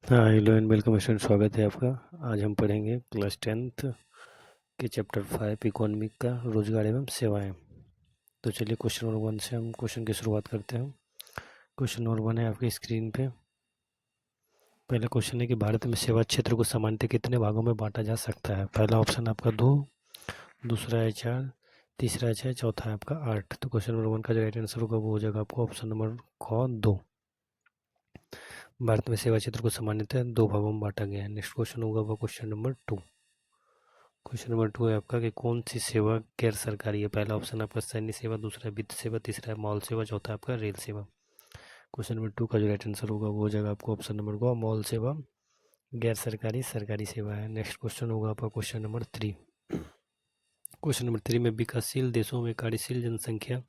हाँ, hello and welcome student, स्वागत है आपका। आज हम पढ़ेंगे क्लास 10th के चैप्टर 5 इकोनॉमिक का रोजगार एवं सेवाएं। तो चलिए क्वेश्चन नंबर 1 से हम क्वेश्चन की शुरुआत करते हैं। क्वेश्चन नंबर 1 है आपकी स्क्रीन पे। पहला क्वेश्चन है कि भारत में सेवा क्षेत्र को सामान्यतः कितने भागों में बांटा जा सकता है। पहला ऑप्शन आपका 2, दूसरा है 4, तीसरा है 6, चौथा है आपका 8। तो क्वेश्चन नंबर 1 का जो राइट आंसर होगा वो हो जाएगा आपको ऑप्शन नंबर क 2। भारत में सेवा क्षेत्र को सामान्यतः 2 भागों में बांटा गया है। नेक्स्ट क्वेश्चन होगा वो क्वेश्चन नंबर 2। क्वेश्चन नंबर 2 है आपका कि कौन सी सेवा गैर सरकारी है। पहला ऑप्शन आपका सैन्य सेवा, दूसरा वित्त सेवा, तीसरा है मॉल सेवा, चौथा आपका रेल सेवा। क्वेश्चन नंबर 2 का जो राइट आंसर होगा वो हो जाएगा आपको ऑप्शन नंबर को मॉल सेवा गैर सरकारी सरकारी सेवा है। नेक्स्ट क्वेश्चन होगा आपका क्वेश्चन नंबर 3। क्वेश्चन नंबर 3 में विकासशील देशों में कार्यशील जनसंख्या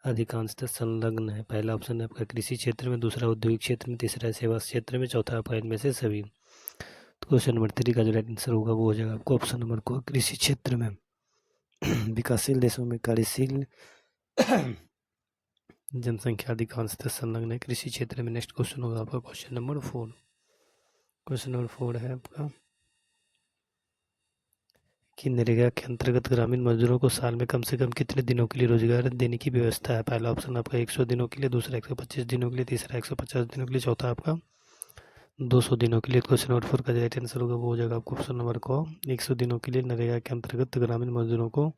अधिकांशतः संलग्न है। पहला ऑप्शन है आपका कृषि क्षेत्र में, दूसरा औद्योगिक क्षेत्र में, तीसरा है सेवा क्षेत्र में, चौथा आपका इनमें से सभी। तो क्वेश्चन नंबर 3 का जो राइट आंसर होगा वो हो जाएगा आपको ऑप्शन नंबर को कृषि क्षेत्र में। विकासशील देशों में कार्यशील जनसंख्या अधिकांशतः संलग्न है कृषि क्षेत्र में। नेक्स्ट क्वेश्चन होगा आपका क्वेश्चन नंबर 4। क्वेश्चन नंबर 4 है आपका कि नरेगा के अंतर्गत ग्रामीण मजदूरों को साल में कम से कम कितने दिनों के लिए रोजगार देने की व्यवस्था है। पहला ऑप्शन आपका 100 दिनों के लिए, दूसरा 125 दिनों के लिए, तीसरा 150 दिनों के लिए, चौथा आपका 200 दिनों के लिए। क्वेश्चन नंबर 4 का राइट आंसर होगा वो हो जाएगा आपको ऑप्शन नंबर को 100 दिनों के लिए नरेगा के अंतर्गत ग्रामीण मजदूरों को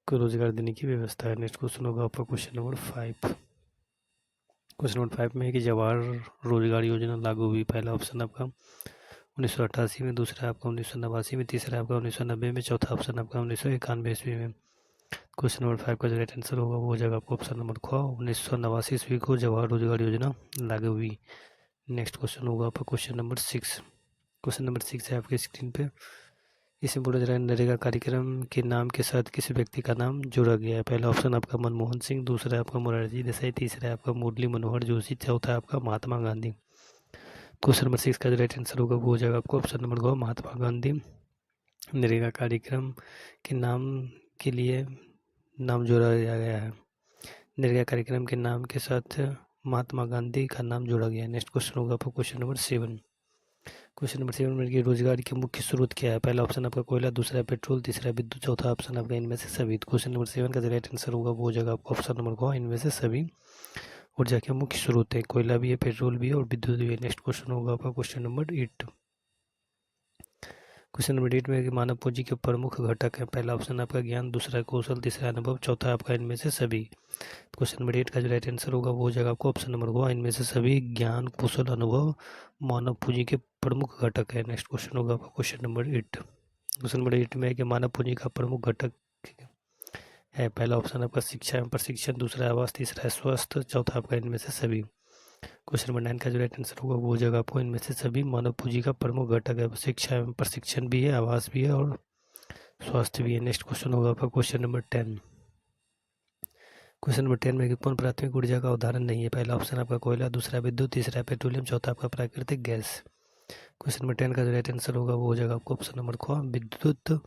रोजगार देने की व्यवस्था है। नेक्स्ट क्वेश्चन होगा आपका क्वेश्चन नंबर 5। क्वेश्चन नंबर 5 में है कि जवाहर रोजगार योजना लागू हुई। पहला ऑप्शन आपका 1988 में, दूसरा आपका 1989 में, तीसरा आपका 1990 में, चौथा ऑप्शन आपका 1991 ईस्वी में। क्वेश्चन नंबर 5 का जो राइट आंसर होगा वो हो जाएगा आपको ऑप्शन नंबर ख 1989 ईस्वी को जवाहर रोजगार योजना लागू हुई। नेक्स्ट क्वेश्चन होगा आपका क्वेश्चन नंबर 6। क्वेश्चन नंबर 6 है आपके स्क्रीन पे। इसमें बोला जा रहा है नरेगा कार्यक्रम के नाम के साथ किसी व्यक्ति का नाम जोड़ा गया है। पहला ऑप्शन आपका मनमोहन सिंह, दूसरा आपका मोरारजी देसाई, तीसरा आपका मुरली मनोहर जोशी, चौथा आपका महात्मा गांधी। क्वेश्चन नंबर 6 का जो राइट आंसर होगा वो हो जाएगा आपको ऑप्शन नंबर ग महात्मा गांधी। नरेगा कार्यक्रम के नाम के लिए नाम जोड़ा गया है। नरेगा कार्यक्रम के नाम के साथ महात्मा गांधी का नाम जोड़ा गया है। नेक्स्ट क्वेश्चन होगा आपका क्वेश्चन नंबर 7। क्वेश्चन नंबर 7 में रोजगार के मुख्य स्रोत क्या है। पहला ऑप्शन आपका कोयला, दूसरा पेट्रोल, तीसरा विद्युत, चौथा ऑप्शन आपका इनमें से सभी। क्वेश्चन नंबर 7 का जो राइट आंसर होगा वो हो जाएगा आपका ऑप्शन नंबर को इनमें से सभी ऊर्जा के मुख्य स्रोत है। कोयला भी है, पेट्रोल भी है और विद्युत भी है। नेक्स्ट क्वेश्चन होगा आपका क्वेश्चन नंबर 8। क्वेश्चन नंबर 8 में कि मानव पूंजी के प्रमुख घटक है। पहला ऑप्शन आपका ज्ञान, दूसरा कौशल, तीसरा अनुभव, चौथा आपका इनमें से सभी। क्वेश्चन नंबर 8 का जो राइट आंसर होगा वो हो जाएगा आपको ऑप्शन नंबर को इनमें से सभी। ज्ञान, कौशल, अनुभव मानव पूंजी के प्रमुख घटक है। नेक्स्ट क्वेश्चन होगा आपका क्वेश्चन नंबर 8। क्वेश्चन नंबर 8 में है कि मानव पूंजी का प्रमुख घटक है। पहला ऑप्शन आपका शिक्षा एवं प्रशिक्षण, दूसरा आवास, तीसरा है स्वास्थ्य, चौथा आपका इनमें से सभी। क्वेश्चन नंबर 9 का जो राइट आंसर होगा वो हो जाएगा आपको इनमें से सभी मानव पूंजी का प्रमुख घटक है। शिक्षा एवं प्रशिक्षण भी है, आवास भी है और स्वास्थ्य भी है। नेक्स्ट क्वेश्चन होगा आपका क्वेश्चन नंबर 10। क्वेश्चन नंबर 10 में कि कौन प्राथमिक ऊर्जा का उदाहरण नहीं है। पहला ऑप्शन आपका कोयला, दूसरा विद्युत, तीसरा पेट्रोलियम, चौथा आपका प्राकृतिक गैस। क्वेश्चन नंबर 10 का जो राइट आंसर होगा वो हो जाएगा आपको ऑप्शन नंबर ख विद्युत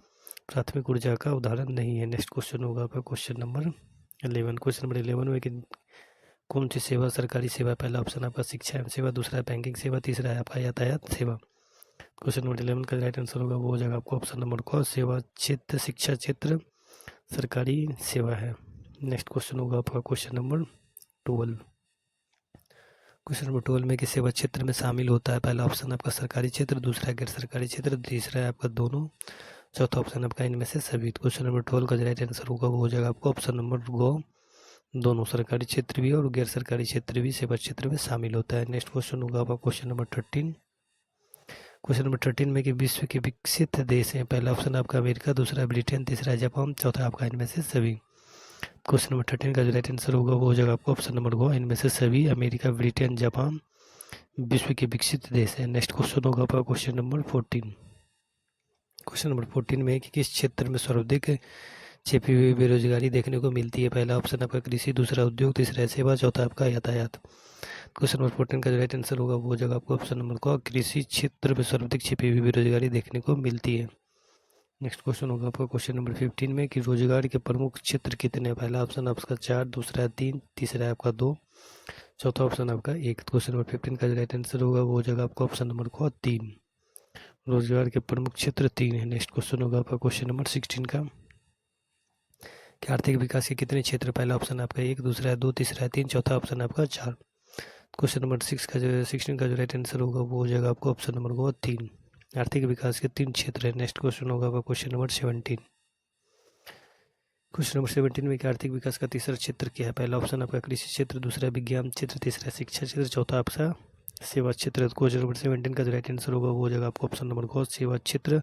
प्राथमिक ऊर्जा का उदाहरण नहीं है। नेक्स्ट क्वेश्चन होगा आपका क्वेश्चन नंबर 11। क्वेश्चन नंबर 11 में कि कौन सी सेवा सरकारी सेवा। पहला ऑप्शन आपका शिक्षा एवं सेवा, दूसरा बैंकिंग सेवा, तीसरा है आपका यातायात सेवा। क्वेश्चन नंबर 11 का राइट आंसर होगा वो हो जाएगा आपको ऑप्शन नंबर क सेवा क्षेत्र, शिक्षा क्षेत्र, सरकारी सेवा है। नेक्स्ट क्वेश्चन होगा आपका क्वेश्चन नंबर 12। क्वेश्चन नंबर 12 में कि सेवा क्षेत्र में शामिल होता है। पहला ऑप्शन आपका सरकारी क्षेत्र, दूसरा गैर सरकारी क्षेत्र, तीसरा है आपका दोनों, चौथा ऑप्शन आपका इनमें से सभी। क्वेश्चन नंबर 12 का जो राइट आंसर होगा वो हो जाएगा आपको ऑप्शन नंबर गो दोनों, सरकारी क्षेत्र भी और गैर सरकारी क्षेत्र भी सेवा क्षेत्र में शामिल होता है। नेक्स्ट क्वेश्चन होगा आपका क्वेश्चन नंबर 13। क्वेश्चन नंबर 13 में कि विश्व के विकसित देश हैं। पहला ऑप्शन आपका अमेरिका, दूसरा ब्रिटेन, तीसरा जापान, चौथा आपका इनमें से सभी। क्वेश्चन नंबर 13 का जो राइट आंसर होगा वो हो जाएगा आपको ऑप्शन नंबर गो इनमें से सभी। अमेरिका, ब्रिटेन, जापान विश्व के विकसित देश हैं। नेक्स्ट क्वेश्चन होगा आपका क्वेश्चन नंबर 14। क्वेश्चन नंबर 14 में कि किस क्षेत्र में सर्वाधिक छिपी हुई बेरोजगारी देखने को मिलती है। पहला ऑप्शन आपका कृषि, दूसरा उद्योग, तीसरा सेवा, चौथा आपका यातायात। क्वेश्चन नंबर 14 का जो राइट आंसर होगा वो हो जाएगा आपको ऑप्शन नंबर को कृषि क्षेत्र में सर्वाधिक छिपी हुई बेरोजगारी देखने को मिलती है। नेक्स्ट क्वेश्चन होगा आपका क्वेश्चन नंबर 15 में कि रोजगार के प्रमुख क्षेत्र कितने हैं। पहला ऑप्शन आपका 4, दूसरा 3, तीसरा है आपका 2, चौथा ऑप्शन आपका 1। क्वेश्चन नंबर 15 का जो राइट आंसर होगा वो हो जाएगा आपका ऑप्शन नंबर को 3। रोजगार के प्रमुख क्षेत्र 3 है। नेक्स्ट क्वेश्चन होगा आपका क्वेश्चन नंबर 16 का कि आर्थिक विकास के कितने क्षेत्र। पहला ऑप्शन आपका 1, दूसरा है 2, तीसरा है 3, चौथा ऑप्शन आपका 4। क्वेश्चन नंबर 16 का जो राइट आंसर होगा वो हो जाएगा आपको ऑप्शन नंबर को 3। आर्थिक विकास के 3 क्षेत्र है। नेक्स्ट क्वेश्चन होगा आपका क्वेश्चन नंबर 17। क्वेश्चन नंबर 17 में कि आर्थिक विकास का तीसरा क्षेत्र क्या है। पहला ऑप्शन आपका कृषि क्षेत्र, दूसरा विज्ञान क्षेत्र, तीसरा शिक्षा क्षेत्र, चौथा आपका सेवा क्षेत्र। क्वेश्चन नंबर 17 का जो राइट आंसर होगा वो हो जाएगा आपको ऑप्शन नंबर को सेवा क्षेत्र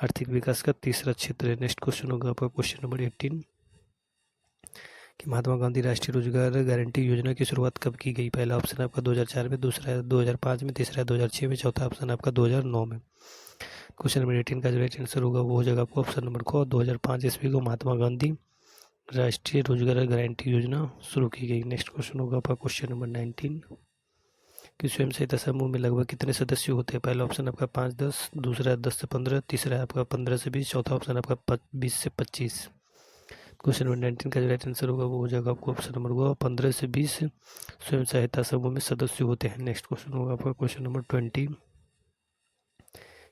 आर्थिक विकास का तीसरा क्षेत्र है। नेक्स्ट क्वेश्चन होगा आपका क्वेश्चन नंबर 18 कि महात्मा गांधी राष्ट्रीय रोजगार गारंटी योजना की शुरुआत कब की गई। पहला ऑप्शन आपका 2004 में, दूसरा 2005 में, तीसरा 2006 में, चौथा ऑप्शन आपका 2009 में। क्वेश्चन नंबर 18 का जो राइट आंसर होगा वो हो जाएगा आपको ऑप्शन नंबर को 2005 ईस्वी को महात्मा गांधी राष्ट्रीय रोजगार गारंटी योजना शुरू की गई। नेक्स्ट क्वेश्चन होगा आपका क्वेश्चन नंबर 19 कि स्वयं सहायता समूह में लगभग कितने सदस्य होते हैं। पहला ऑप्शन आपका 5-10, दूसरा 10 से 15, तीसरा है आपका 15 से 20, चौथा ऑप्शन आपका 20 से 25। क्वेश्चन नंबर 19 का जो राइट आंसर होगा वो हो जाएगा आपको ऑप्शन नंबर को 15 से 20 स्वयं सहायता समूह में सदस्य होते हैं। नेक्स्ट क्वेश्चन होगा आपका क्वेश्चन नंबर 20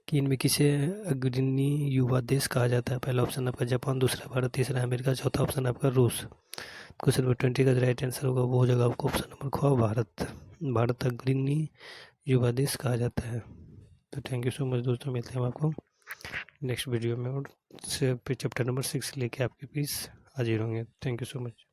कि इनमें किसे अग्रणी युवा देश कहा जाता है। पहला ऑप्शन आपका जापान, दूसरा भारत, तीसरा अमेरिका, चौथा ऑप्शन आपका रूस। क्वेश्चन नंबर 20 का जो राइट आंसर होगा वो हो जाएगा आपको ऑप्शन नंबर को भारत। भारत अग्रणी युवा देश कहा जाता है। तो थैंक यू सो मच दोस्तों, मिलते हैं हम आपको नेक्स्ट वीडियो में और चैप्टर नंबर 6 लेके आपके बीच हाजिर होंगे। Thank you so much.